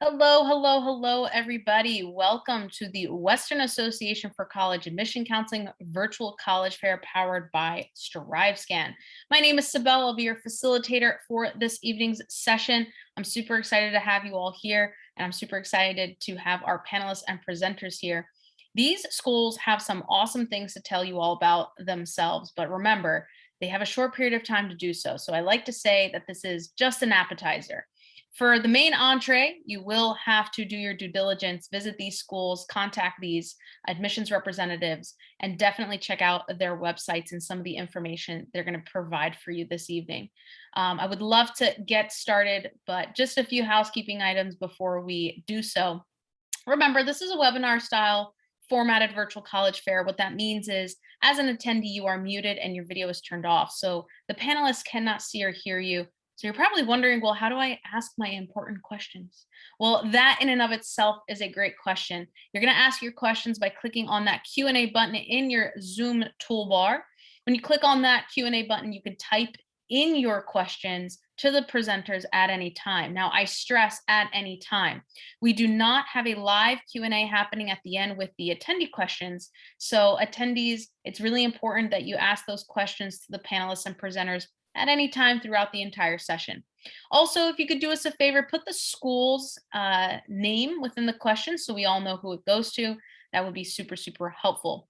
Hello, everybody. Welcome to the Western Association for College Admission Counseling Virtual College Fair powered by StriveScan. My name is Sibel. I'll be your facilitator for this evening's session. I'm super excited to have you all here, and I'm super excited to have our panelists and presenters here. These schools have some awesome things to tell you all about themselves, but remember, they have a short period of time to do so. So I like to say that this is just an appetizer. For the main entree, you will have to do your due diligence, visit these schools, contact these admissions representatives, and definitely check out their websites and some of the information they're going to provide for you this evening. I would love to get started, but just a few housekeeping items before we do so. Remember, this is a webinar style formatted virtual college fair. What that means is, as an attendee, you are muted and your video is turned off. So the panelists cannot see or hear you. So you're probably wondering, well, how do I ask my important questions? Well, that in and of itself is a great question. You're going to ask your questions by clicking on that Q&A button in your Zoom toolbar. When you click on that Q&A button, you can type in your questions to the presenters at any time. Now, I stress at any time. We do not have a live Q&A happening at the end with the attendee questions. So attendees, it's really important that you ask those questions to the panelists and presenters at any time throughout the entire session. Also, if you could do us a favor, put the school's name within the question so we all know who it goes to. That would be super, super helpful.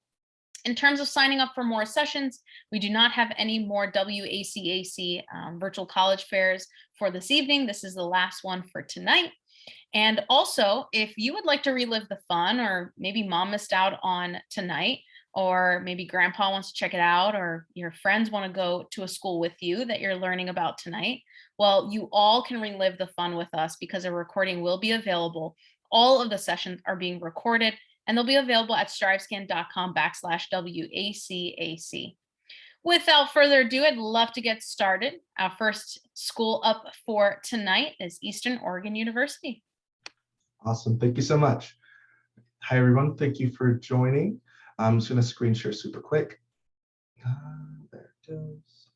In terms of signing up for more sessions, we do not have any more WACAC virtual college fairs for this evening. This is the last one for tonight. And also, if you would like to relive the fun, or maybe mom missed out on tonight, or maybe grandpa wants to check it out, or your friends want to go to a school with you that you're learning about tonight, well, you all can relive the fun with us because a recording will be available. All of the sessions are being recorded, and they'll be available at strivescan.com/WACAC. Without further ado, I'd love to get started. Our first school up for tonight is Eastern Oregon University. Awesome. Thank you so much. Hi, everyone. Thank you for joining. I'm just going to screen share super quick. There it goes.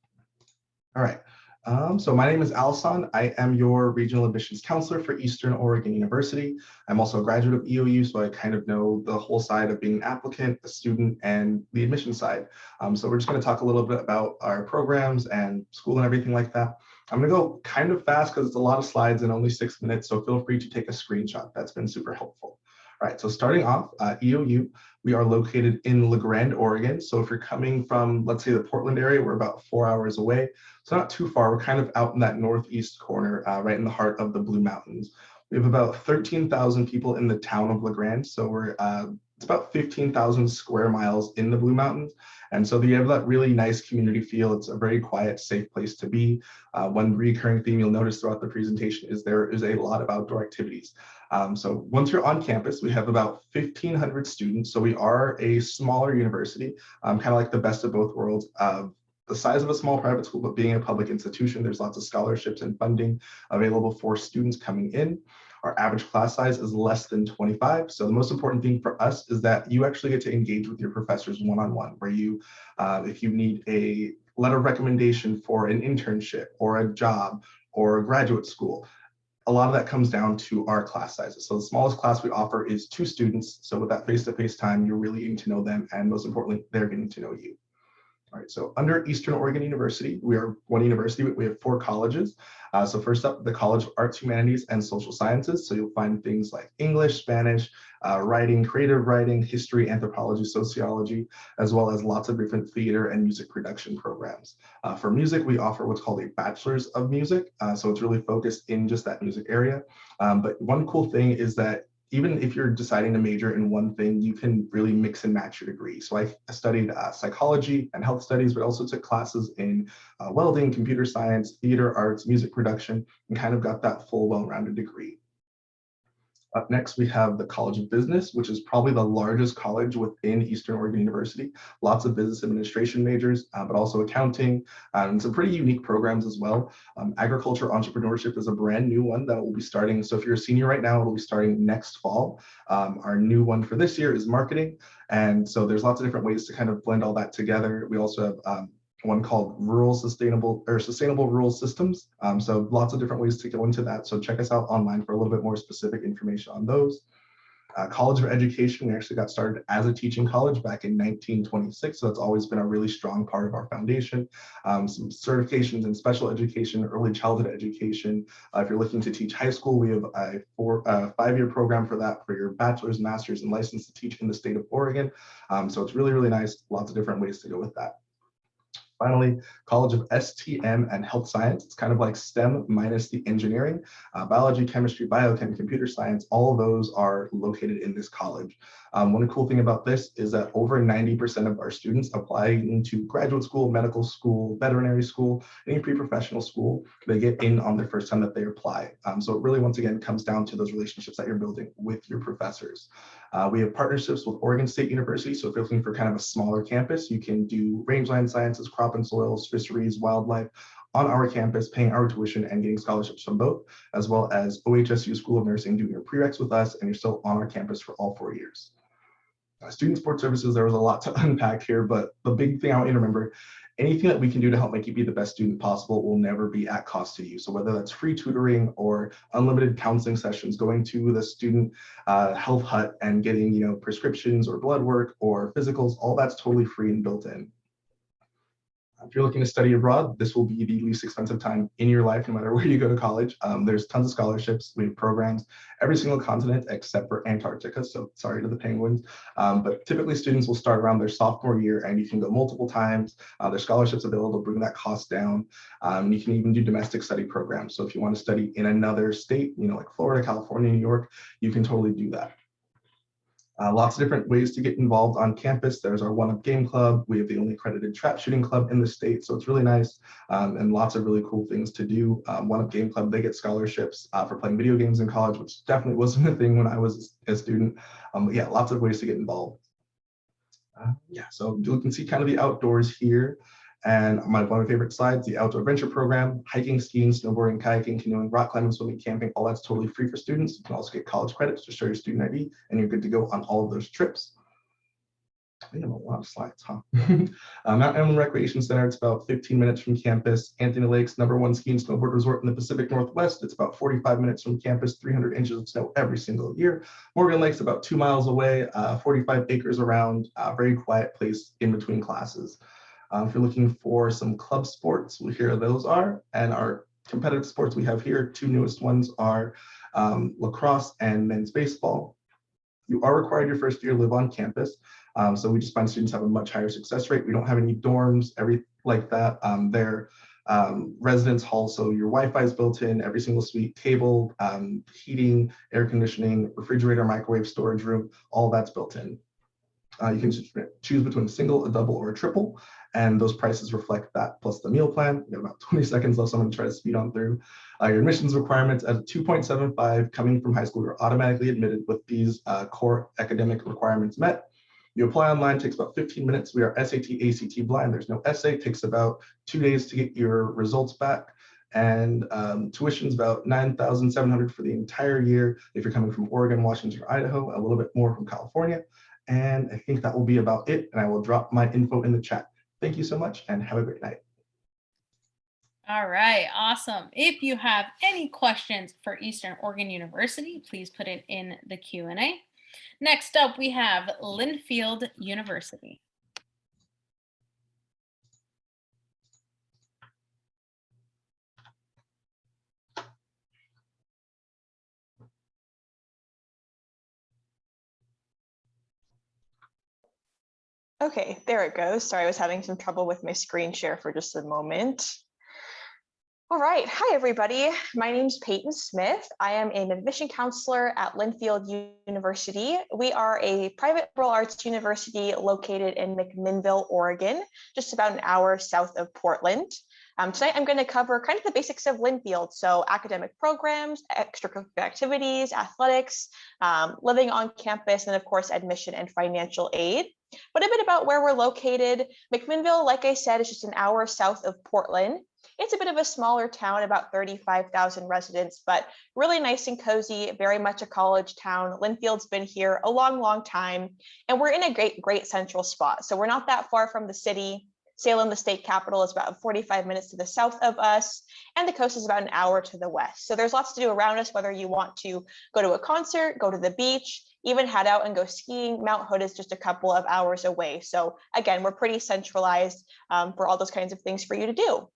All right. So my name is Alison. I am your regional admissions counselor for Eastern Oregon University. I'm also a graduate of EOU, so I kind of know the whole side of being an applicant, a student, and the admission side. So we're just going to talk a little bit about our programs and school and everything like that. I'm going to go kind of fast because it's a lot of slides in only 6 minutes, so feel free to take a screenshot. That's been super helpful. All right, so starting off, EOU, we are located in La Grande, Oregon. So if you're coming from, let's say, the Portland area, we're about 4 hours away. So not too far. We're kind of out in that northeast corner, right in the heart of the Blue Mountains. We have about 13,000 people in the town of La Grande. So we're it's about 15,000 square miles in the Blue Mountains. And so you have that really nice community feel. It's a very quiet, safe place to be. One recurring theme you'll notice throughout the presentation is there is a lot of outdoor activities. So once you're on campus, we have about 1,500 students. So we are a smaller university, kind of like the best of both worlds. The size of a small private school, but being a public institution, there's lots of scholarships and funding available for students coming in. Our average class size is less than 25. So the most important thing for us is that you actually get to engage with your professors one-on-one, where you, if you need a letter of recommendation for an internship or a job or a graduate school, a lot of that comes down to our class sizes. So the smallest class we offer is 2 students. So with that face-to-face time, you're really getting to know them, and most importantly, they're getting to know you. All right, so under Eastern Oregon University, we are one university, but we have 4 colleges. So first up, the College of Arts, Humanities, and Social Sciences. So you'll find things like English, Spanish, writing, creative writing, history, anthropology, sociology, as well as lots of different theater and music production programs. For music, we offer what's called a Bachelor's of Music. So it's really focused in just that music area. But one cool thing is that even if you're deciding to major in one thing, you can really mix and match your degree. So I studied psychology and health studies, but also took classes in welding, computer science, theater arts, music production, and kind of got that full well-rounded degree. Up next, we have the College of Business, which is probably the largest college within Eastern Oregon University. Lots of business administration majors, but also accounting, and some pretty unique programs as well. Agriculture entrepreneurship is a brand new one that will be starting. So if you're a senior right now, it'll be starting next fall. Our new one for this year is marketing. And so there's lots of different ways to kind of blend all that together. We also have one called Sustainable Rural Systems. So lots of different ways to go into that. So check us out online for a little bit more specific information on those. College of Education, we actually got started as a teaching college back in 1926, so it's always been a really strong part of our foundation. Some certifications in special education, early childhood education. If you're looking to teach high school, we have a 5-year program for that, for your bachelor's, master's, and license to teach in the state of Oregon. So it's really, really nice. Lots of different ways to go with that. Finally, College of STM and Health Science. It's kind of like STEM minus the engineering. Biology, chemistry, biochem, computer science, all of those are located in this college. One cool thing about this is that over 90% of our students apply into graduate school, medical school, veterinary school, any pre-professional school, they get in on their first time that they apply. So it really, once again, comes down to those relationships that you're building with your professors. We have partnerships with Oregon State University. So if you're looking for kind of a smaller campus, you can do rangeland sciences, crop and soils, fisheries, wildlife on our campus, paying our tuition and getting scholarships from both, as well as OHSU School of Nursing, doing your prereqs with us, and you're still on our campus for all 4 years. Student support services, there was a lot to unpack here, but the big thing I want you to remember, anything that we can do to help make you be the best student possible will never be at cost to you. So whether that's free tutoring or unlimited counseling sessions, going to the student health hut and getting prescriptions or blood work or physicals, all that's totally free and built in. If you're looking to study abroad, this will be the least expensive time in your life, no matter where you go to college. There's tons of scholarships. We have programs, every single continent except for Antarctica. So sorry to the penguins. But typically students will start around their sophomore year, and you can go multiple times. There's scholarships available to bring that cost down. You can even do domestic study programs. So if you want to study in another state, like Florida, California, New York, you can totally do that. Lots of different ways to get involved on campus. There's our One Up Game Club. We have the only accredited trap shooting club in the state, so it's really nice, and lots of really cool things to do. One Up Game Club, they get scholarships for playing video games in college, which definitely wasn't a thing when I was a student. But yeah, lots of ways to get involved. So you can see kind of the outdoors here. And one of my favorite slides, the outdoor adventure program, hiking, skiing, snowboarding, kayaking, canoeing, rock climbing, swimming, camping, all that's totally free for students. You can also get college credits to show your student ID, and you're good to go on all of those trips. We have a lot of slides, huh? Mount Emily Recreation Center, it's about 15 minutes from campus. Anthony Lakes, #1 ski and snowboard resort in the Pacific Northwest. It's about 45 minutes from campus, 300 inches of snow every single year. Morgan Lake's about 2 miles away, 45 acres around, very quiet place in between classes. If you're looking for some club sports, well, here those are. And our competitive sports we have here, 2 newest ones are lacrosse and men's baseball. You are required your first year to live on campus. So we just find students have a much higher success rate. We don't have any dorms, like that. They're residence hall, so your Wi-Fi is built in, every single suite, cable, heating, air conditioning, refrigerator, microwave, storage room, all that's built in. You can choose between a single, a double, or a triple, and those prices reflect that plus the meal plan. We have about 20 seconds left, so I'm going to try to speed on through. Your admissions requirements at a 2.75 coming from high school, you're automatically admitted with these core academic requirements met. You apply online, takes about 15 minutes. We are SAT, ACT blind. There's no essay. It takes about 2 days to get your results back. And tuition's about $9,700 for the entire year. If you're coming from Oregon, Washington, or Idaho, a little bit more from California. And I think that will be about it. And I will drop my info in the chat. Thank you so much and have a great night. All right, awesome. If you have any questions for Eastern Oregon University, please put it in the Q&A. Next up, we have Linfield University. Okay, there it goes. Sorry, I was having some trouble with my screen share for just a moment. All right, hi everybody. My name is Peyton Smith. I am an admission counselor at Linfield University. We are a private liberal arts university located in McMinnville, Oregon, just about an hour south of Portland. Tonight I'm going to cover kind of the basics of Linfield, so academic programs, extracurricular activities, athletics, living on campus, and of course admission and financial aid. But a bit about where we're located. McMinnville, like I said, is just an hour south of Portland. It's a bit of a smaller town, about 35,000 residents, but really nice and cozy, very much a college town. Linfield's been here a long, long time, and we're in a great central spot. So we're not that far from the city. Salem, the state capital, is about 45 minutes to the south of us, and the coast is about an hour to the west. So there's lots to do around us, whether you want to go to a concert, go to the beach, even head out and go skiing. Mount Hood is just a couple of hours away. So again, we're pretty centralized for all those kinds of things for you to do.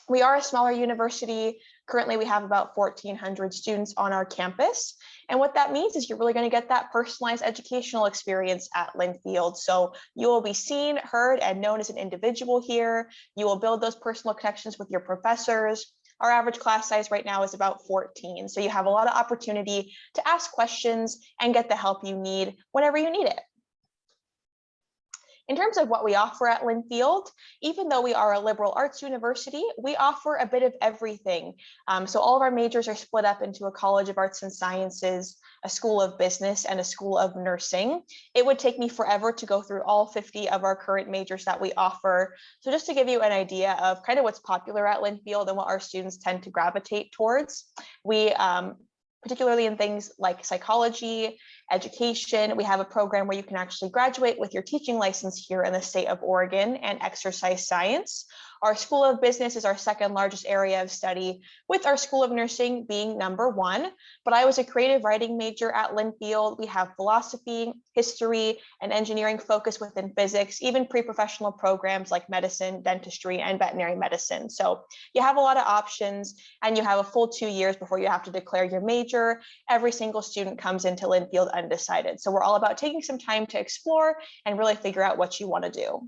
We are a smaller university. Currently, we have about 1,400 students on our campus. And what that means is you're really going to get that personalized educational experience at Linfield. So you will be seen, heard, and known as an individual here. You will build those personal connections with your professors. Our average class size right now is about 14. So you have a lot of opportunity to ask questions and get the help you need whenever you need it. In terms of what we offer at Linfield, even though we are a liberal arts university, we offer a bit of everything. So all of our majors are split up into a College of Arts and Sciences, a School of Business, and a School of Nursing. It would take me forever to go through all 50 of our current majors that we offer. So just to give you an idea of kind of what's popular at Linfield and what our students tend to gravitate towards, we particularly in things like psychology, education. We have a program where you can actually graduate with your teaching license here in the state of Oregon, and exercise science. Our School of Business is our second largest area of study, with our School of Nursing being number one. But I was a creative writing major at Linfield. We have philosophy, history, and engineering focus within physics, even pre-professional programs like medicine, dentistry, and veterinary medicine. So you have a lot of options, and you have a full 2 years before you have to declare your major. Every single student comes into Linfield undecided. So we're all about taking some time to explore and really figure out what you want to do.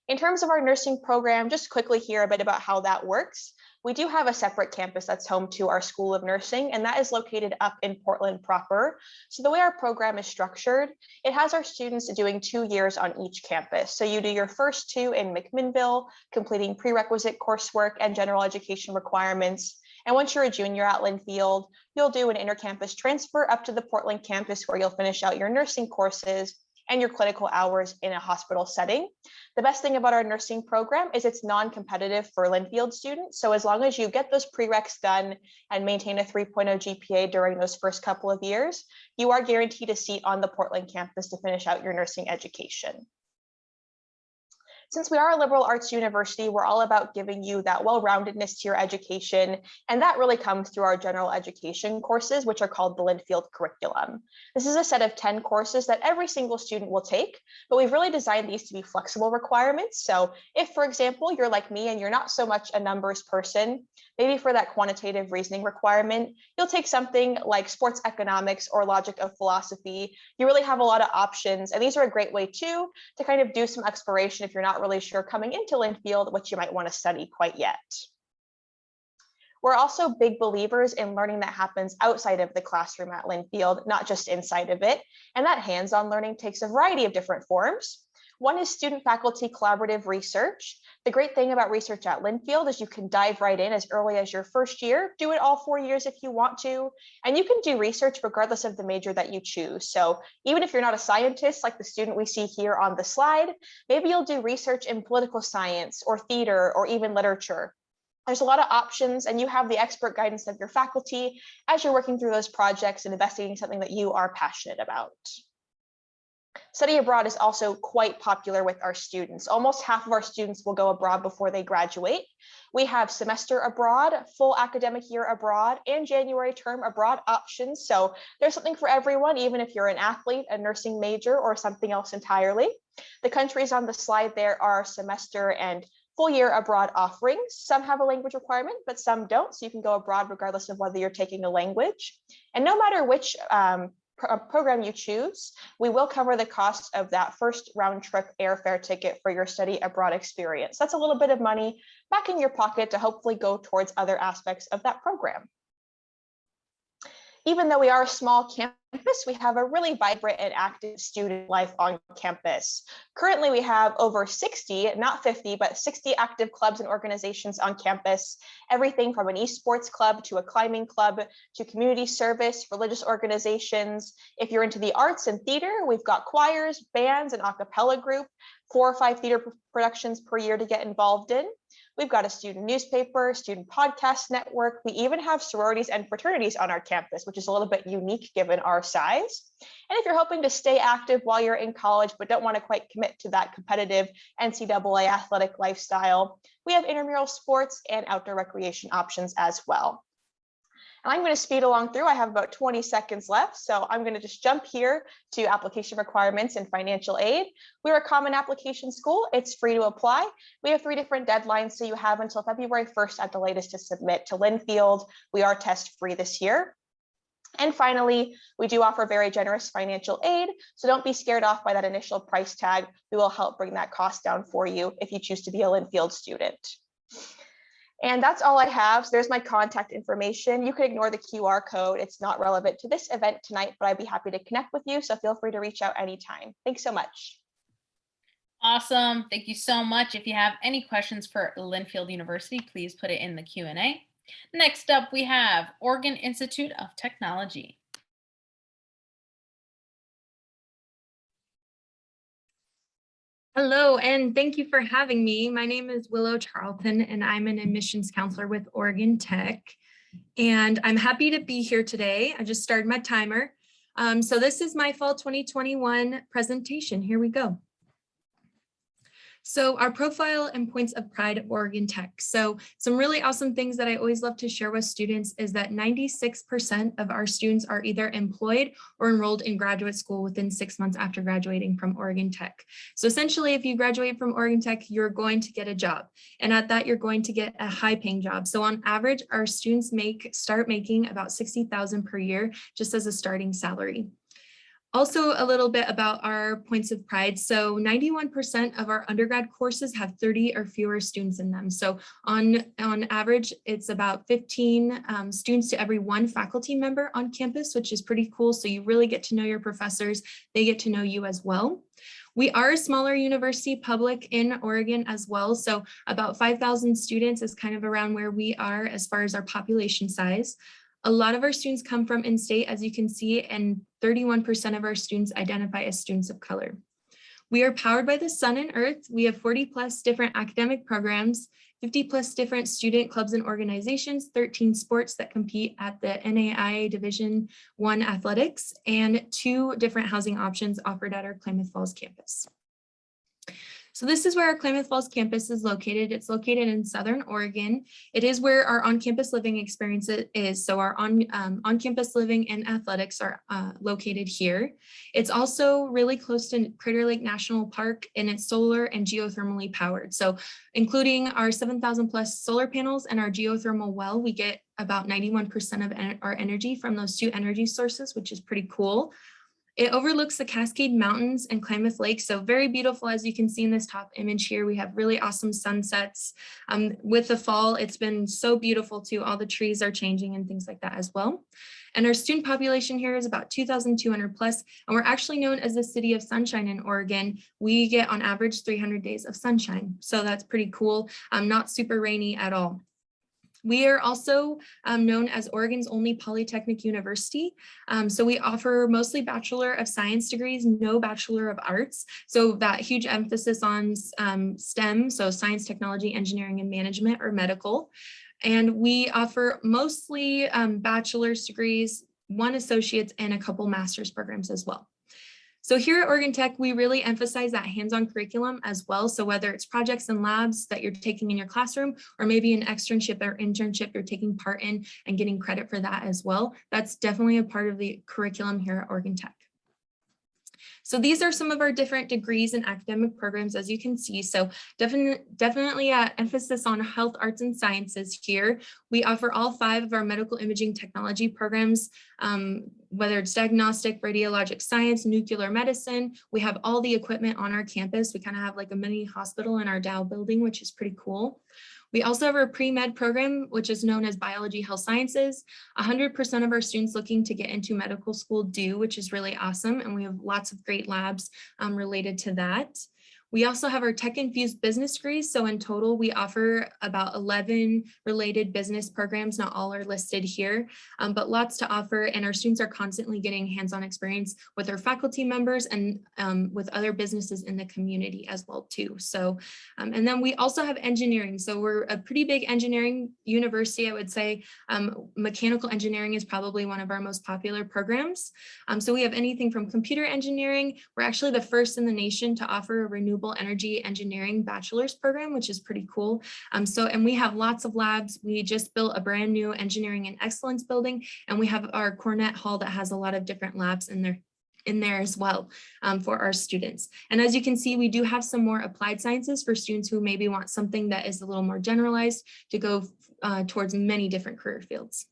In terms of our nursing program, just quickly here a bit about how that works. We do have a separate campus that's home to our School of Nursing, and that is located up in Portland proper. So the way our program is structured, it has our students doing 2 years on each campus. So you do your first 2 in McMinnville, completing prerequisite coursework and general education requirements. And once you're a junior at Linfield, you'll do an intercampus transfer up to the Portland campus, where you'll finish out your nursing courses and your clinical hours in a hospital setting. The best thing about our nursing program is it's non-competitive for Linfield students. So as long as you get those prereqs done and maintain a 3.0 GPA during those first couple of years, you are guaranteed a seat on the Portland campus to finish out your nursing education. Since we are a liberal arts university, we're all about giving you that well-roundedness to your education, and that really comes through our general education courses, which are called the Linfield curriculum. This is a set of 10 courses that every single student will take, but we've really designed these to be flexible requirements. So if, for example, you're like me and you're not so much a numbers person, maybe for that quantitative reasoning requirement, you'll take something like sports economics or logic of philosophy. You really have a lot of options, and these are a great way too to kind of do some exploration if you're not really sure coming into Linfield what you might want to study quite yet. We're also big believers in learning that happens outside of the classroom at Linfield, not just inside of it. And that hands-on learning takes a variety of different forms. One is student-faculty collaborative research. The great thing about research at Linfield is you can dive right in as early as your first year, do it all 4 years if you want to, and you can do research regardless of the major that you choose. So even if you're not a scientist like the student we see here on the slide, maybe you'll do research in political science or theater or even literature. There's a lot of options, and you have the expert guidance of your faculty as you're working through those projects and investigating something that you are passionate about. Study abroad is also quite popular with our students. Almost half of our students will go abroad before they graduate. We have semester abroad, full academic year abroad, and January term abroad options. So there's something for everyone, even if you're an athlete, a nursing major, or something else entirely. The countries on the slide there are semester and full year abroad offerings. Some have a language requirement, but some don't. So you can go abroad regardless of whether you're taking a language. And no matter which program you choose, we will cover the cost of that first round trip airfare ticket for your study abroad experience. That's a little bit of money back in your pocket to hopefully go towards other aspects of that program. Even though we are a small campus, we have a really vibrant and active student life on campus. Currently, we have over 60, not 50, but 60 active clubs and organizations on campus, everything from an esports club to a climbing club to community service, religious organizations. If you're into the arts and theater, we've got choirs, bands, and a cappella group, 4 or 5 theater productions per year to get involved in. We've got a student newspaper, student podcast network. We even have sororities and fraternities on our campus, which is a little bit unique given our size. And if you're hoping to stay active while you're in college, but don't want to quite commit to that competitive NCAA athletic lifestyle, we have intramural sports and outdoor recreation options as well. And I'm going to speed along through. I have about 20 seconds left, so I'm going to just jump here to application requirements and financial aid. We're a common application school. It's free to apply. We have 3 different deadlines, so you have until February 1st at the latest to submit to Linfield. We are test free this year. And finally, we do offer very generous financial aid, so don't be scared off by that initial price tag. We will help bring that cost down for you if you choose to be a Linfield student. And that's all I have. So there's my contact information. You can ignore the QR code. It's not relevant to this event tonight, but I'd be happy to connect with you. So feel free to reach out anytime. Thanks so much. Awesome. Thank you so much. If you have any questions for Linfield University, please put it in the Q&A. Next up, we have Oregon Institute of Technology. Hello, and thank you for having me. My name is Willow Charlton, and I'm an admissions counselor with Oregon Tech. And I'm happy to be here today. I just started my timer. So this is my fall 2021 presentation. Here we go. So our profile and points of pride at Oregon Tech. So some really awesome things that I always love to share with students is that 96% of our students are either employed or enrolled in graduate school within 6 months after graduating from Oregon Tech. So essentially, if you graduate from Oregon Tech, you're going to get a job. And at that, you're going to get a high paying job. So on average, our students start making about $60,000 per year just as a starting salary. Also, a little bit about our points of pride. So 91% of our undergrad courses have 30 or fewer students in them. So on average, it's about 15 students to every 1 faculty member on campus, which is pretty cool. So you really get to know your professors. They get to know you as well. We are a smaller university, public in Oregon as well. So about 5,000 students is kind of around where we are as far as our population size. A lot of our students come from in-state, as you can see, and 31% of our students identify as students of color. We are powered by the sun and earth. We have 40 plus different academic programs, 50 plus different student clubs and organizations, 13 sports that compete at the NAIA Division I athletics, and 2 different housing options offered at our Klamath Falls campus. So this is where our Klamath Falls campus is located. It's located in Southern Oregon. It is where our on-campus living experience is. So our on-campus living and athletics are located here. It's also really close to Crater Lake National Park, and it's solar and geothermally powered. So including our 7,000 plus solar panels and our geothermal well, we get about 91% of our energy from those 2 energy sources, which is pretty cool. It overlooks the Cascade Mountains and Klamath Lake, so very beautiful. As you can see in this top image here, we have really awesome sunsets. With the fall, it's been so beautiful too. All the trees are changing and things like that as well. And our student population here is about 2,200 plus, and we're actually known as the City of Sunshine in Oregon. We get on average 300 days of sunshine, so that's pretty cool. Not super rainy at all. We are also known as Oregon's only polytechnic university. So we offer mostly Bachelor of Science degrees, no Bachelor of Arts. So that huge emphasis on STEM, so science, technology, engineering, and management, or medical. And we offer mostly bachelor's degrees, 1 associate's, and a couple master's programs as well. So here at Oregon Tech, we really emphasize that hands-on curriculum as well. So whether it's projects and labs that you're taking in your classroom, or maybe an externship or internship you're taking part in and getting credit for that as well, that's definitely a part of the curriculum here at Oregon Tech. So these are some of our different degrees and academic programs, as you can see. So definitely emphasis on health, arts, and sciences here. We offer all 5 of our medical imaging technology programs, whether it's diagnostic, radiologic science, nuclear medicine. We have all the equipment on our campus. We kind of have like a mini hospital in our Dow building, which is pretty cool. We also have our pre-med program, which is known as biology health sciences. 100% of our students looking to get into medical school do, which is really awesome. And we have lots of great labs related to that. We also have our tech-infused business degrees. So in total, we offer about 11 related business programs. Not all are listed here, but lots to offer. And our students are constantly getting hands-on experience with our faculty members and with other businesses in the community as well too. So, and then we also have engineering. So we're a pretty big engineering university, I would say. Mechanical engineering is probably one of our most popular programs. So we have anything from computer engineering. We're actually the first in the nation to offer a renewable energy engineering bachelor's program, which is pretty cool. And we have lots of labs. We just built a brand new engineering and excellence building, and we have our Cornet Hall that has a lot of different labs in there as well for our students. And as you can see, we do have some more applied sciences for students who maybe want something that is a little more generalized to go towards many different career fields.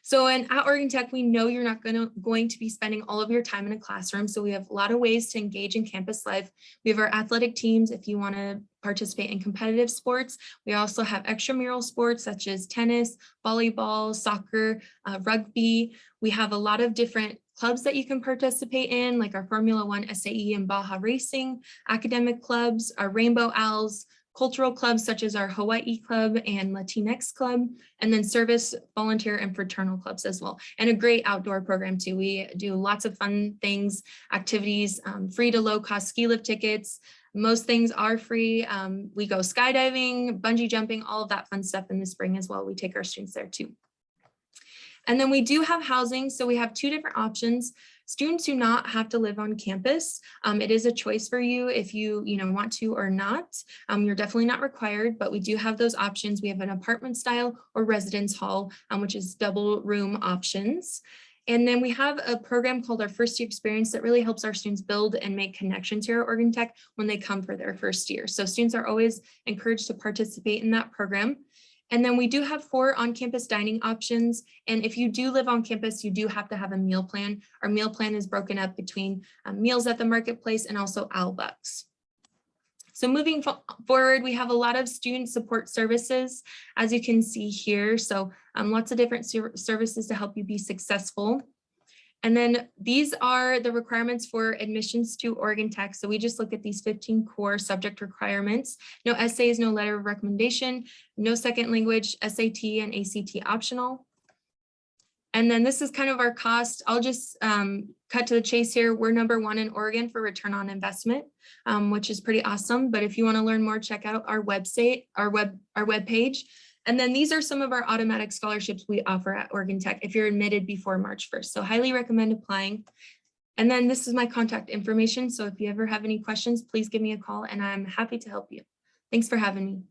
So at Oregon Tech, we know you're not going to be spending all of your time in a classroom. So we have a lot of ways to engage in campus life. We have our athletic teams if you want to participate in competitive sports. We also have extramural sports such as tennis, volleyball, soccer, rugby. We have a lot of different clubs that you can participate in, like our Formula One, SAE, and Baja Racing, academic clubs, our Rainbow Owls, cultural clubs such as our Hawaii Club and Latinx Club, and then service, volunteer, and fraternal clubs as well. And a great outdoor program too. We do lots of fun things, activities, free to low cost ski lift tickets. Most things are free. We go skydiving, bungee jumping, all of that fun stuff in the spring as well. We take our students there too. And then we do have housing. So we have two different options. Students do not have to live on campus. It is a choice for you if you want to or not. You're definitely not required, but we do have those options. We have an apartment style or residence hall, which is double room options. And then we have a program called our First Year Experience that really helps our students build and make connections here at Oregon Tech when they come for their first year. So students are always encouraged to participate in that program. And then we do have 4 on-campus dining options. And if you do live on campus, you do have to have a meal plan. Our meal plan is broken up between meals at the marketplace and also Albucks. So moving forward, we have a lot of student support services, as you can see here. So lots of different services to help you be successful. And then these are the requirements for admissions to Oregon Tech. So we just look at these 15 core subject requirements. No essays, no letter of recommendation, no second language, SAT and ACT optional. And then this is kind of our cost. I'll just cut to the chase here. We're #1 in Oregon for return on investment, which is pretty awesome. But if you want to learn more, check out our website, our web page. And then these are some of our automatic scholarships we offer at Oregon Tech if you're admitted before March 1st. So highly recommend applying. And then this is my contact information. So if you ever have any questions, please give me a call and I'm happy to help you. Thanks for having me.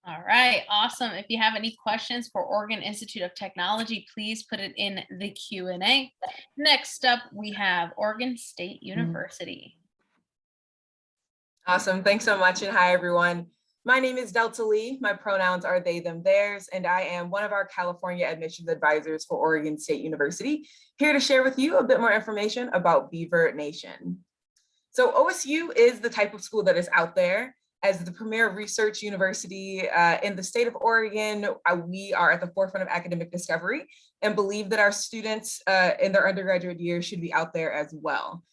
All right, awesome. If you have any questions for Oregon Institute of Technology, please put it in the Q&A. Next up, we have Oregon State University. Awesome, thanks so much, and hi everyone. My name is Delta Lee. My pronouns are they, them, theirs, and I am one of our California admissions advisors for Oregon State University, here to share with you a bit more information about Beaver Nation. So OSU is the type of school that is out there. As the premier research university in the state of Oregon, we are at the forefront of academic discovery and believe that our students in their undergraduate years should be out there as well.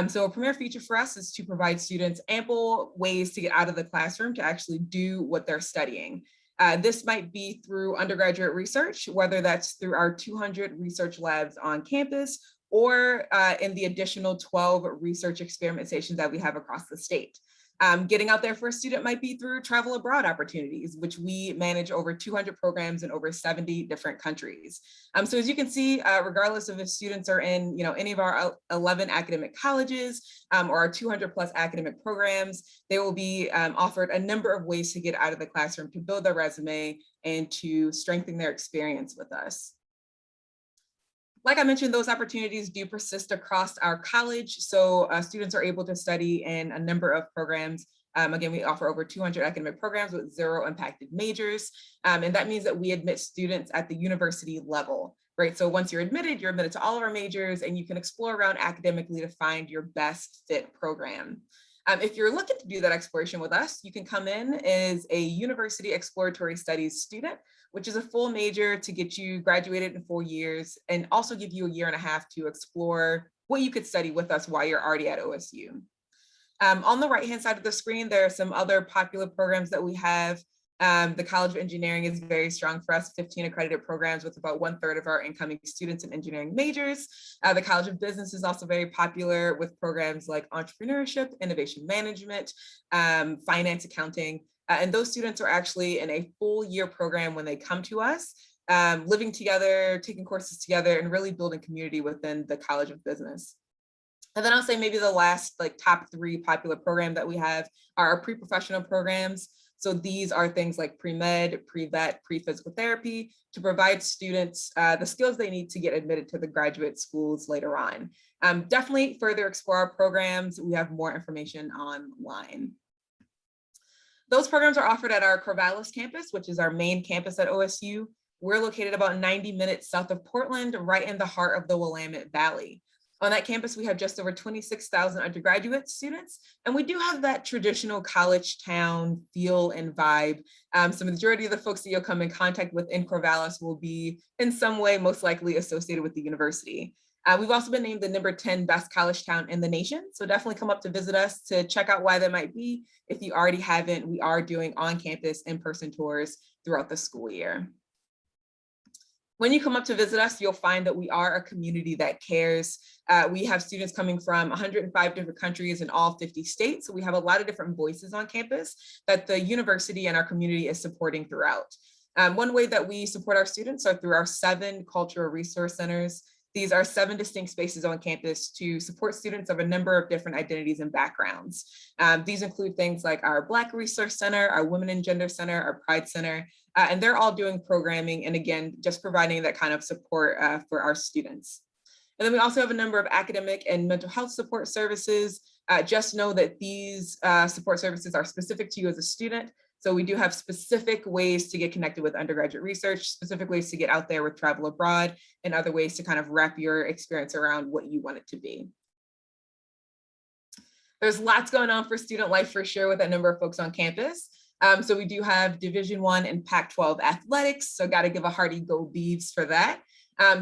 So a premier feature for us is to provide students ample ways to get out of the classroom to actually do what they're studying. This might be through undergraduate research, whether that's through our 200 research labs on campus or in the additional 12 research experiment stations that we have across the state. Getting out there for a student might be through travel abroad opportunities, which we manage over 200 programs in over 70 different countries. So as you can see, regardless of if students are in any of our 11 academic colleges or our 200 plus academic programs, they will be offered a number of ways to get out of the classroom to build their resume and to strengthen their experience with us. Like I mentioned, those opportunities do persist across our college. So students are able to study in a number of programs. Again, we offer over 200 academic programs with 0 impacted majors. And that means that we admit students at the university level, right? So once you're admitted to all of our majors and you can explore around academically to find your best fit program. If you're looking to do that exploration with us, you can come in as a University Exploratory Studies student, which is a full major to get you graduated in 4 years and also give you a 1.5 years to explore what you could study with us while you're already at OSU. On the right-hand side of the screen, there are some other popular programs that we have. The College of Engineering is very strong for us, 15 accredited programs with about 1/3 of our incoming students in engineering majors. The College of Business is also very popular with programs like entrepreneurship, innovation management, finance, accounting. And those students are actually in a full year program when they come to us, living together, taking courses together, and really building community within the College of Business. And then I'll say maybe the last top 3 popular program that we have are our pre-professional programs. So these are things like pre-med, pre-vet, pre-physical therapy to provide students the skills they need to get admitted to the graduate schools later on. Definitely further explore our programs. We have more information online. Those programs are offered at our Corvallis campus, which is our main campus at OSU. We're located about 90 minutes south of Portland, right in the heart of the Willamette Valley. On that campus, we have just over 26,000 undergraduate students, and we do have that traditional college town feel and vibe. So the majority of the folks that you'll come in contact with in Corvallis will be in some way most likely associated with the university. We've also been named the number 10 best college town in the nation, so definitely come up to visit us to check out why that might be. If you already haven't, we are doing on-campus in-person tours throughout the school year. When you come up to visit us, you'll find that we are a community that cares. We have students coming from 105 different countries in all 50 states. So we have a lot of different voices on campus that the university and our community is supporting throughout. One way that we support our students are through our 7 cultural resource centers. These are 7 distinct spaces on campus to support students of a number of different identities and backgrounds. These include things like our Black Resource Center, our Women and Gender Center, our Pride Center, and they're all doing programming and again, just providing that kind of support for our students. And then we also have a number of academic and mental health support services. Just know that these support services are specific to you as a student. So we do have specific ways to get connected with undergraduate research, specific ways to get out there with travel abroad, and other ways to kind of wrap your experience around what you want it to be. There's lots going on for student life for sure with a number of folks on campus. So we do have Division I and Pac-12 athletics. So got to give a hearty go Beavs for that.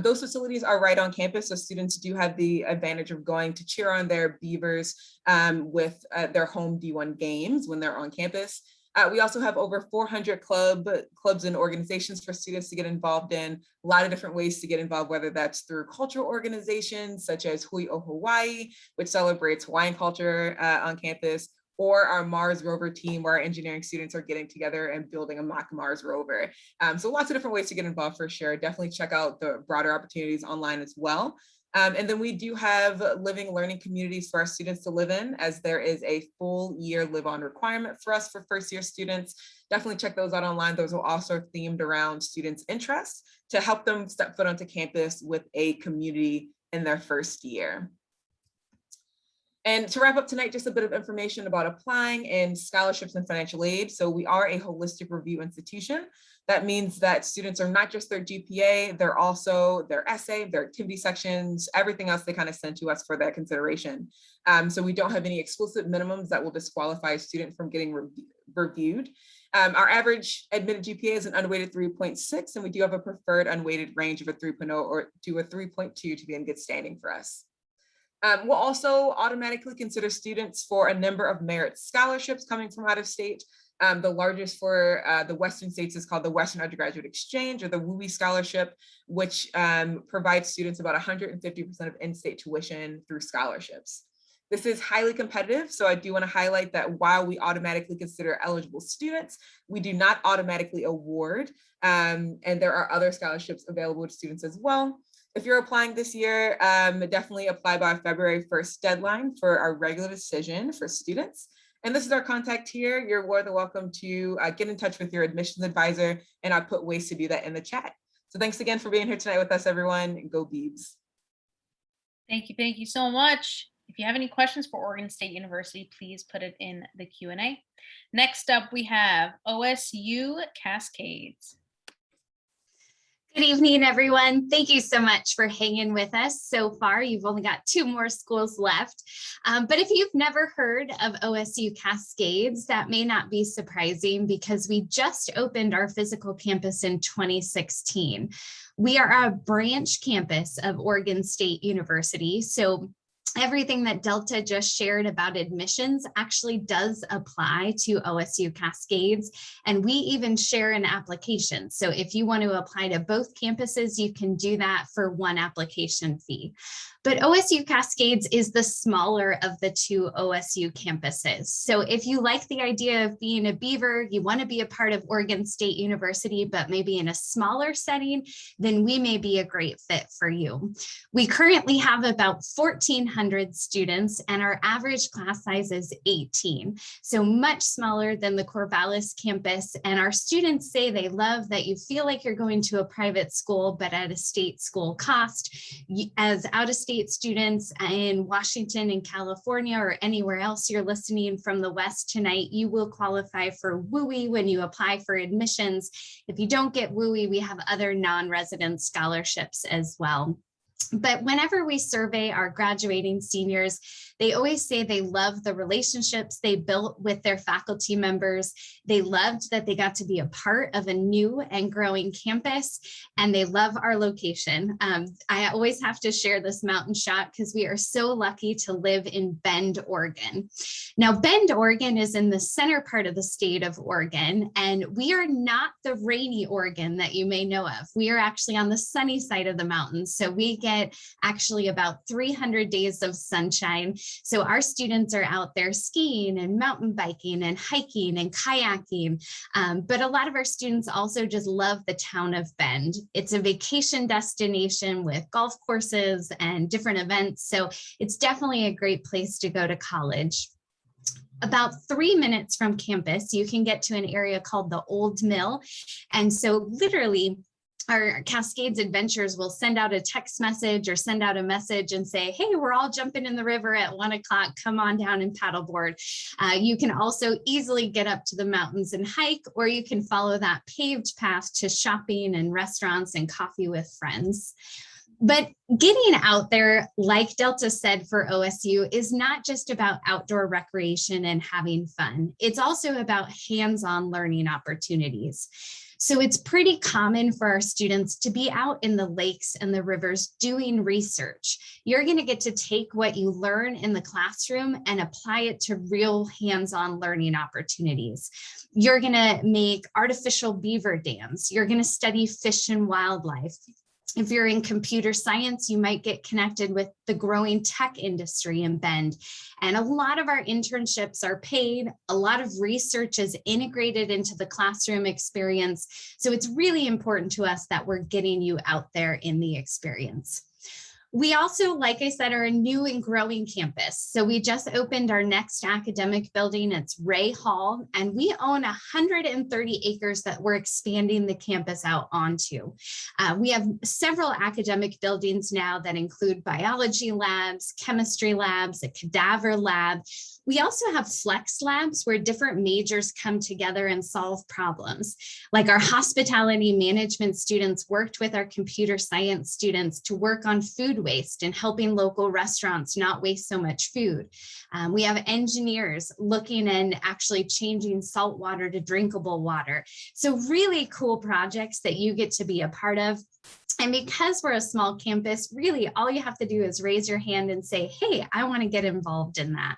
Those facilities are right on campus. So students do have the advantage of going to cheer on their Beavers with their home D1 games when they're on campus. We also have over 400 clubs and organizations for students to get involved in. A lot of different ways to get involved, whether that's through cultural organizations such as Hui O Hawaii, which celebrates Hawaiian culture on campus, or our Mars rover team, where our engineering students are getting together and building a mock Mars rover. So lots of different ways to get involved for sure. Definitely check out the broader opportunities online as well. And then we do have living learning communities for our students to live in, as there is a full year live on requirement for us for first year students. Definitely check those out online. Those are also themed around students' interests to help them step foot onto campus with a community in their first year. And to wrap up tonight, just a bit of information about applying and scholarships and financial aid. So we are a holistic review institution. That means that students are not just their GPA, they're also their essay, their activity sections, everything else they kind of send to us for that consideration. So we don't have any explicit minimums that will disqualify a student from getting reviewed. Our average admitted GPA is an unweighted 3.6, and we do have a preferred unweighted range of a 3.0 or to a 3.2 to be in good standing for us. We'll also automatically consider students for a number of merit scholarships coming from out of state. The largest for the Western states is called the Western Undergraduate Exchange, or the WUI Scholarship, which provides students about 150% of in-state tuition through scholarships. This is highly competitive, so I do want to highlight that while we automatically consider eligible students, we do not automatically award, and there are other scholarships available to students as well. If you're applying this year, definitely apply by February 1st deadline for our regular decision for students. And this is our contact here. You're more than welcome to get in touch with your admissions advisor, and I'll put ways to do that in the chat. So thanks again for being here tonight with us, everyone. Go Beavs. Thank you so much. If you have any questions for Oregon State University, please put it in the Q&A. Next up, we have OSU Cascades. Good evening, everyone. Thank you so much for hanging with us so far. You've only got 2 more schools left. But if you've never heard of OSU Cascades, that may not be surprising because we just opened our physical campus in 2016. We are a branch campus of Oregon State University. So everything that Delta just shared about admissions actually does apply to OSU Cascades, and we even share an application. So if you want to apply to both campuses, you can do that for one application fee. But OSU Cascades is the smaller of the two OSU campuses. So if you like the idea of being a Beaver, you want to be a part of Oregon State University, but maybe in a smaller setting, then we may be a great fit for you. We currently have about 1,400 students, and our average class size is 18. So much smaller than the Corvallis campus. And our students say they love that you feel like you're going to a private school, but at a state school cost. As out-of-state students in Washington and California, or anywhere else you're listening from the West tonight, you will qualify for WUI when you apply for admissions. If you don't get WUI, we have other non-resident scholarships as well. But whenever we survey our graduating seniors, they always say they love the relationships they built with their faculty members. They loved that they got to be a part of a new and growing campus, and they love our location. I always have to share this mountain shot because we are so lucky to live in Bend, Oregon. Now, Bend, Oregon is in the center part of the state of Oregon, and we are not the rainy Oregon that you may know of. We are actually on the sunny side of the mountains, so we get actually about 300 days of sunshine. So our students are out there skiing and mountain biking and hiking and kayaking. But a lot of our students also just love the town of Bend. It's a vacation destination with golf courses and different events. So it's definitely a great place to go to college. About 3 minutes from campus, you can get to an area called the Old Mill. And so literally, our Cascades Adventures will send out a text message or send out a message and say, hey, we're all jumping in the river at 1 o'clock, come on down and paddleboard. You can also easily get up to the mountains and hike, or you can follow that paved path to shopping and restaurants and coffee with friends. But getting out there, like Delta said for OSU, is not just about outdoor recreation and having fun. It's also about hands-on learning opportunities. So it's pretty common for our students to be out in the lakes and the rivers doing research. You're going to get to take what you learn in the classroom and apply it to real hands-on learning opportunities. You're going to make artificial beaver dams. You're going to study fish and wildlife. If you're in computer science, you might get connected with the growing tech industry in Bend. And a lot of our internships are paid. A lot of research is integrated into the classroom experience. So it's really important to us that we're getting you out there in the experience. We also, like I said, are a new and growing campus. So we just opened our next academic building. It's Ray Hall, and we own 130 acres that we're expanding the campus out onto. We have several academic buildings now that include biology labs, chemistry labs, a cadaver lab. We also have flex labs where different majors come together and solve problems. Like our hospitality management students worked with our computer science students to work on food waste and helping local restaurants not waste so much food. We have engineers looking and actually changing salt water to drinkable water. So really cool projects that you get to be a part of. And because we're a small campus, really all you have to do is raise your hand and say, hey, I want to get involved in that.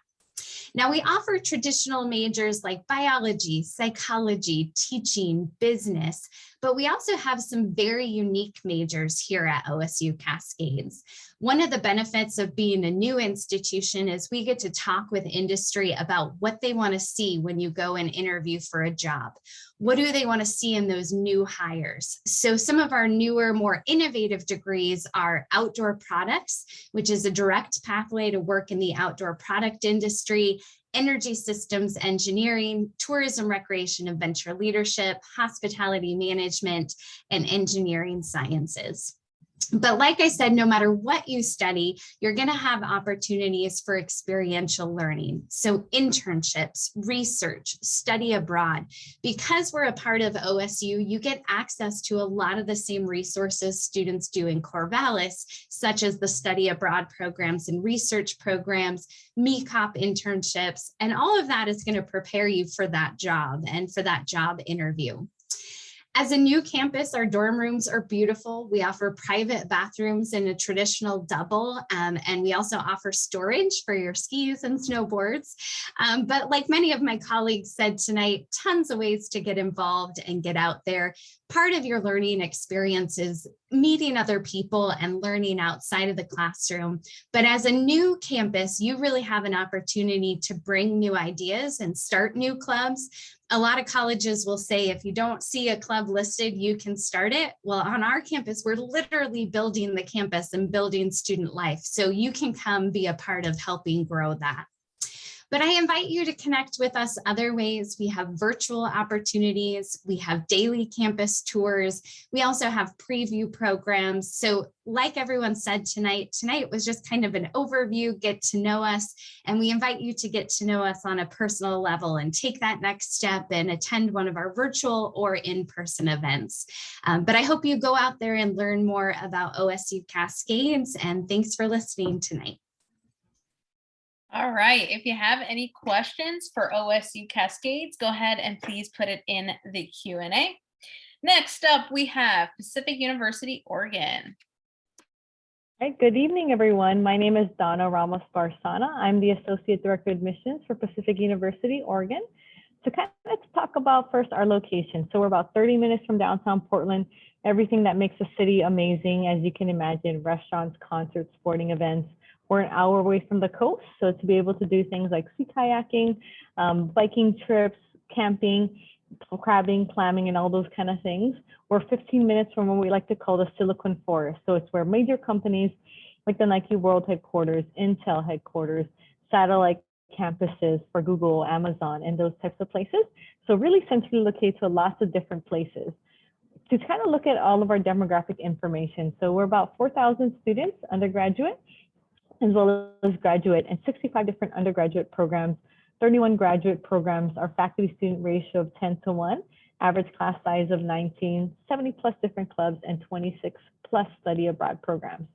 Now, we offer traditional majors like biology, psychology, teaching, business, but we also have some very unique majors here at OSU Cascades. One of the benefits of being a new institution is we get to talk with industry about what they want to see when you go and interview for a job. What do they want to see in those new hires? So some of our newer, more innovative degrees are outdoor products, which is a direct pathway to work in the outdoor product industry, energy systems engineering, tourism, recreation, and venture leadership, hospitality management, and engineering sciences. But like I said, no matter what you study, you're going to have opportunities for experiential learning. So internships, research, study abroad. Because we're a part of OSU, you get access to a lot of the same resources students do in Corvallis, such as the study abroad programs and research programs, MECOP internships, and all of that is going to prepare you for that job and for that job interview. As a new campus, our dorm rooms are beautiful. We offer private bathrooms in a traditional double, and we also offer storage for your skis and snowboards. But like many of my colleagues said tonight, tons of ways to get involved and get out there. Part of your learning experience is meeting other people and learning outside of the classroom. But as a new campus, you really have an opportunity to bring new ideas and start new clubs. A lot of colleges will say, if you don't see a club listed, you can start it. Well, on our campus, we're literally building the campus and building student life. So you can come be a part of helping grow that. But I invite you to connect with us other ways. We have virtual opportunities. We have daily campus tours. We also have preview programs. So like everyone said tonight was just kind of an overview, get to know us. And we invite you to get to know us on a personal level and take that next step and attend one of our virtual or in-person events. But I hope you go out there and learn more about OSU Cascades. And thanks for listening tonight. All right, if you have any questions for OSU Cascades, go ahead and please put it in the Q&A. Next up, we have Pacific University, Oregon. Hi, good evening, everyone. My name is Donna Ramos-Barsana. I'm the Associate Director of Admissions for Pacific University, Oregon. So let's talk about first our location. So we're about 30 minutes from downtown Portland, everything that makes the city amazing, as you can imagine, restaurants, concerts, sporting events. We're an hour away from the coast, so to be able to do things like sea kayaking, biking trips, camping, crabbing, clamming, and all those kind of things. We're 15 minutes from what we like to call the Silicon Forest. So it's where major companies like the Nike World headquarters, Intel headquarters, satellite campuses for Google, Amazon, and those types of places. So really centrally located to lots of different places. To kind of look at all of our demographic information. So we're about 4,000 students, undergraduate, as well as graduate, and 65 different undergraduate programs, 31 graduate programs, our faculty student ratio of 10:1, average class size of 19, 70 plus different clubs, and 26 plus study abroad programs.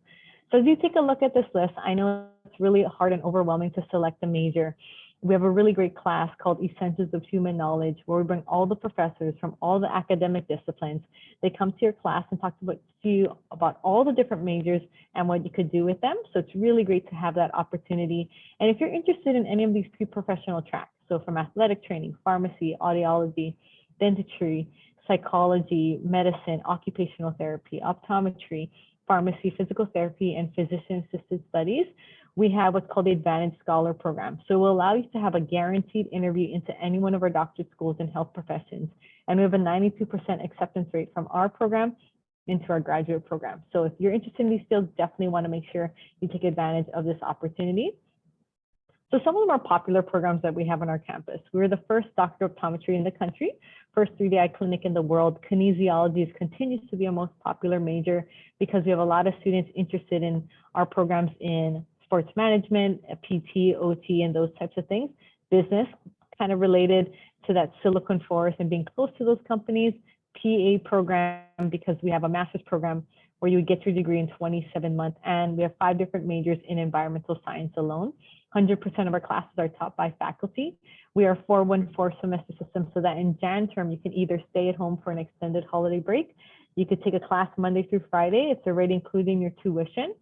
So as you take a look at this list, I know it's really hard and overwhelming to select a major. We have a really great class called Essentials of Human Knowledge, where we bring all the professors from all the academic disciplines. They come to your class and talk to you about all the different majors and what you could do with them. So it's really great to have that opportunity. And if you're interested in any of these pre-professional tracks, so from athletic training, pharmacy, audiology, dentistry, psychology, medicine, occupational therapy, optometry, pharmacy, physical therapy, and physician-assisted studies, we have what's called the Advanced Scholar Program. So it will allow you to have a guaranteed interview into any one of our doctorate schools and health professions. And we have a 92% acceptance rate from our program into our graduate program. So if you're interested in these fields, definitely want to make sure you take advantage of this opportunity. So some of the more popular programs that we have on our campus, we're the first doctor of optometry in the country, first 3D eye clinic in the world. Kinesiology continues to be a most popular major because we have a lot of students interested in our programs in sports management, PT, OT, and those types of things. Business, kind of related to that Silicon Forest and being close to those companies. PA program, because we have a master's program where you would get your degree in 27 months. And we have 5 different majors in environmental science alone. 100% of our classes are taught by faculty. We are 414 semester system, so that in Jan term, you can either stay at home for an extended holiday break. You could take a class Monday through Friday. It's already including your tuition.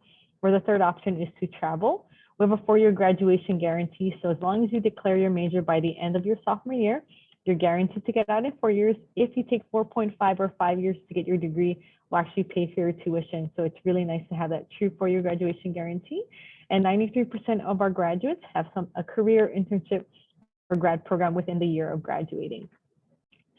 Or the third option is to travel. We have a 4-year graduation guarantee. So as long as you declare your major by the end of your sophomore year, you're guaranteed to get out in 4 years. If you take 4.5 or 5 years to get your degree, we'll actually pay for your tuition. So it's really nice to have that true 4-year graduation guarantee. And 93% of our graduates have a career internship or grad program within the year of graduating.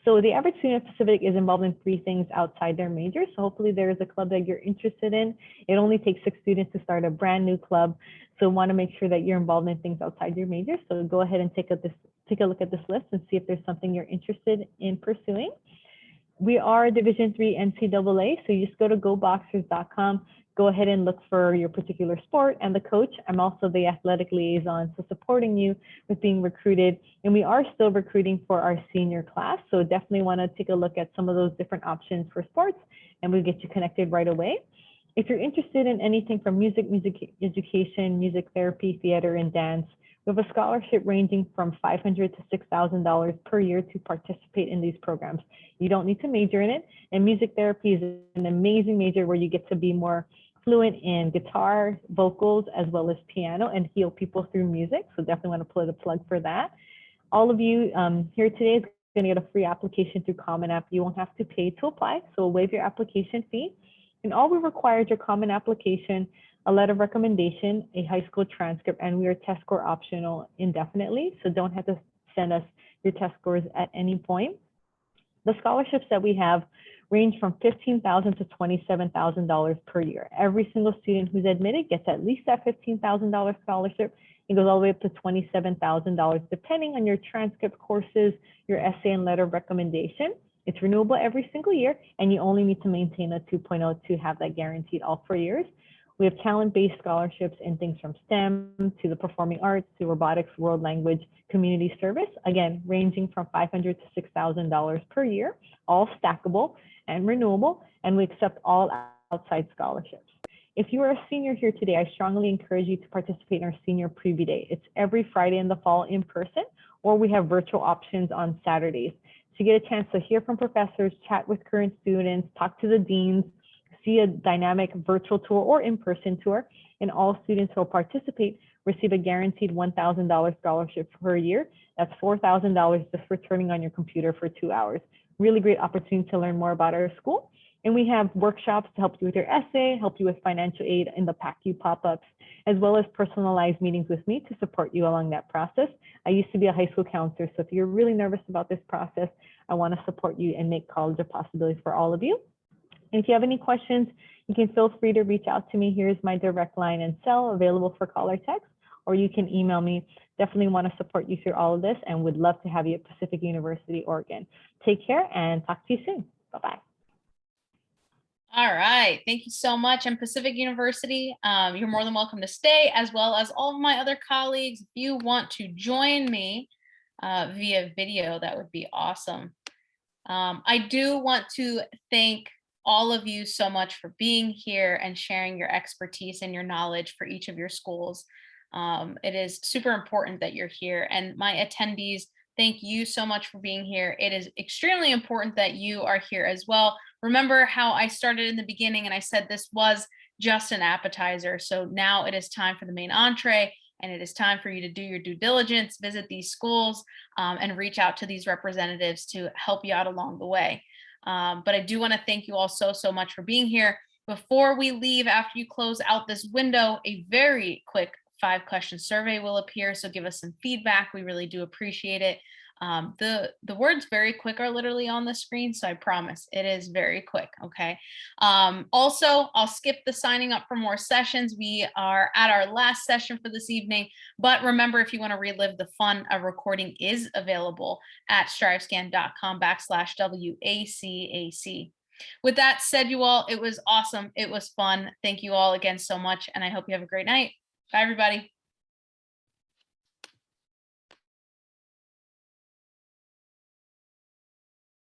So the average student at Pacific is involved in 3 things outside their major. So hopefully there is a club that you're interested in. It only takes 6 students to start a brand new club. So want to make sure that you're involved in things outside your major. So go ahead and take a look at this list and see if there's something you're interested in pursuing. We are Division III NCAA. So you just go to goboxers.com. Go ahead and look for your particular sport and the coach. I'm also the athletic liaison, so supporting you with being recruited. And we are still recruiting for our senior class. So definitely want to take a look at some of those different options for sports, and we'll get you connected right away. If you're interested in anything from music education, music therapy, theater, and dance, We have a scholarship ranging from $500 to $6,000 per year to participate in these programs. You don't need to major in it. And music therapy is an amazing major where you get to be more fluent in guitar, vocals, as well as piano, and heal people through music. So definitely want to put a plug for that. All of you here today is going to get a free application through Common App. You won't have to pay to apply, so we'll waive your application fee. And all we require is your Common Application, a letter of recommendation, a high school transcript, and we are test score optional indefinitely, so don't have to send us your test scores at any point. The scholarships that we have range from $15,000 to $27,000 per year. Every single student who's admitted gets at least that $15,000 scholarship. It goes all the way up to $27,000, depending on your transcript, courses, your essay, and letter of recommendation. It's renewable every single year, and you only need to maintain a 2.0 to have that guaranteed all 4 years. We have talent-based scholarships in things from STEM to the performing arts to robotics, world language, community service, again, ranging from $500 to $6,000 per year, all stackable and renewable, and we accept all outside scholarships. If you are a senior here today, I strongly encourage you to participate in our senior preview day. It's every Friday in the fall in person, or we have virtual options on Saturdays. So you get a chance to hear from professors, chat with current students, talk to the deans, see a dynamic virtual tour or in-person tour, and all students who will participate receive a guaranteed $1,000 scholarship per year. That's $4,000 just for turning on your computer for 2 hours. Really great opportunity to learn more about our school. And we have workshops to help you with your essay, help you with financial aid in the PACU pop-ups, as well as personalized meetings with me to support you along that process. I used to be a high school counselor, so if you're really nervous about this process, I want to support you and make college a possibility for all of you. And if you have any questions, you can feel free to reach out to me. Here's my direct line and cell available for call or text, or you can email me. Definitely want to support you through all of this and would love to have you at Pacific University, Oregon. Take care and talk to you soon. Bye-bye. All right, thank you so much. And Pacific University, you're more than welcome to stay, as well as all of my other colleagues. If you want to join me via video, that would be awesome. I do want to thank all of you so much for being here and sharing your expertise and your knowledge for each of your schools. It is super important that you're here, and my attendees, thank you so much for being here. It is extremely important that you are here as well. Remember how I started in the beginning and I said this was just an appetizer. So now it is time for the main entree, and it is time for you to do your due diligence, visit these schools, and reach out to these representatives to help you out along the way. But I do want to thank you all so much for being here. Before we leave, after you close out this window, a very quick 5-question survey will appear. So give us some feedback. We really do appreciate it. The words very quick are literally on the screen, so I promise it is very quick. Okay. Also, I'll skip the signing up for more sessions. We are at our last session for this evening, but remember, if you want to relive the fun, a recording is available at strivescan.com/WACAC. With that said, you all, it was awesome. It was fun. Thank you all again so much, and I hope you have a great night. Bye, everybody.